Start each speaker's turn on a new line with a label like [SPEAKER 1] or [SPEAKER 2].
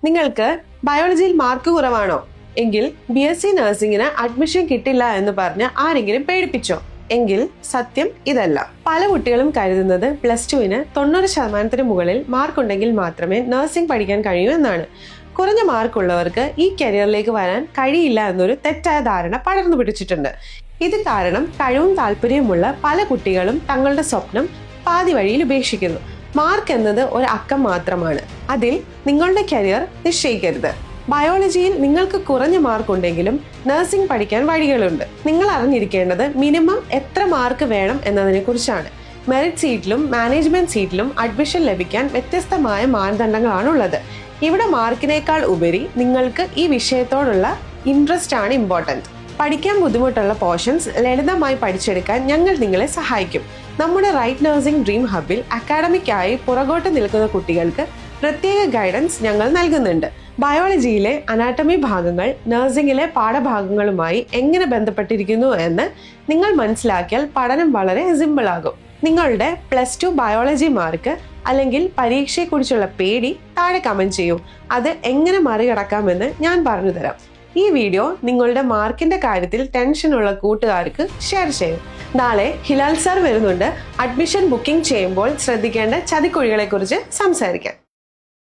[SPEAKER 1] നിങ്ങൾക്ക് ബയോളജിയിൽ മാർക്ക് കുറവാണോ എങ്കിൽ BSc നഴ്സിംഗിന് അഡ്മിഷൻ കിട്ടില്ല എന്ന് പറഞ്ഞ് ആരെങ്കിലും പേടിപ്പിച്ചോ? എങ്കിൽ സത്യം ഇതല്ല. പല കുട്ടികളും കരുതുന്നത് +2-ന് 90% മുകളിൽ മാർക്ക് ഉണ്ടെങ്കിൽ മാത്രമേ നഴ്സിംഗ് പഠിക്കാൻ കഴിയൂ എന്നാണ്. കുറഞ്ഞ മാർക്കുള്ളവർക്ക് ഈ കരിയറിലേക്ക് വരാൻ കഴിയില്ല എന്നൊരു തെറ്റായ ധാരണ പടർന്നു പിടിച്ചിട്ടുണ്ട്. ഇത് കാരണം കഴിവും താല്പര്യവുമുള്ള പല കുട്ടികളും തങ്ങളുടെ സ്വപ്നം പാതി വഴിയിൽ ഉപേക്ഷിക്കുന്നു. മാർക്ക് എന്നത് ഒരു അക്കം മാത്രമാണ്. അതിൽ നിങ്ങളുടെ കരിയർ നിശ്ചയിക്കരുത്. ബയോളജിയിൽ നിങ്ങൾക്ക് കുറഞ്ഞ മാർക്ക് ഉണ്ടെങ്കിലും നഴ്സിംഗ് പഠിക്കാൻ വഴികളുണ്ട്. നിങ്ങൾ അറിഞ്ഞിരിക്കേണ്ടത് മിനിമം എത്ര മാർക്ക് വേണം എന്നതിനെ കുറിച്ചാണ്. മെറിറ്റ് സീറ്റിലും മാനേജ്മെന്റ് സീറ്റിലും അഡ്മിഷൻ ലഭിക്കാൻ വ്യത്യസ്തമായ മാനദണ്ഡങ്ങളാണുള്ളത്. ഇവിടെ മാർക്കിനേക്കാൾ ഉപരി നിങ്ങൾക്ക് ഈ വിഷയത്തോടുള്ള ഇൻട്രസ്റ്റ് ആണ് ഇമ്പോർട്ടൻറ്റ്. പഠിക്കാൻ ബുദ്ധിമുട്ടുള്ള പോർഷൻസ് ലളിതമായി പഠിച്ചെടുക്കാൻ ഞങ്ങൾ നിങ്ങളെ സഹായിക്കും. നമ്മുടെ റൈറ്റ് നഴ്സിംഗ് ഡ്രീം ഹബിൽ അക്കാഡമിക്കായി പുറകോട്ട് നിൽക്കുന്ന കുട്ടികൾക്ക് പ്രത്യേക ഗൈഡൻസ് ഞങ്ങൾ നൽകുന്നുണ്ട്. ബയോളജിയിലെ അനാട്ടമി ഭാഗങ്ങൾ നഴ്സിംഗിലെ പാഠഭാഗങ്ങളുമായി എങ്ങനെ ബന്ധപ്പെട്ടിരിക്കുന്നു എന്ന് നിങ്ങൾ മനസ്സിലാക്കിയാൽ പഠനം വളരെ സിമ്പിൾ ആകും. നിങ്ങളുടെ +2 ബയോളജി മാർക്ക് അല്ലെങ്കിൽ പരീക്ഷയെക്കുറിച്ചുള്ള പേടി താഴെ കമന്റ് ചെയ്യൂ. അത് എങ്ങനെ മറികടക്കാമെന്ന് ഞാൻ പറഞ്ഞു തരാം. ഈ വീഡിയോ നിങ്ങളുടെ മാർക്കിന്റെ കാര്യത്തിൽ ടെൻഷനുള്ള കൂട്ടുകാർക്ക് ഷെയർ ചെയ്യും. നാളെ ഹിലാൽ സർ വരുന്നുണ്ട്. അഡ്മിഷൻ ബുക്കിംഗ് ചെയ്യുമ്പോൾ ശ്രദ്ധിക്കേണ്ട ചതിക്കുഴികളെ കുറിച്ച് സംസാരിക്കാം.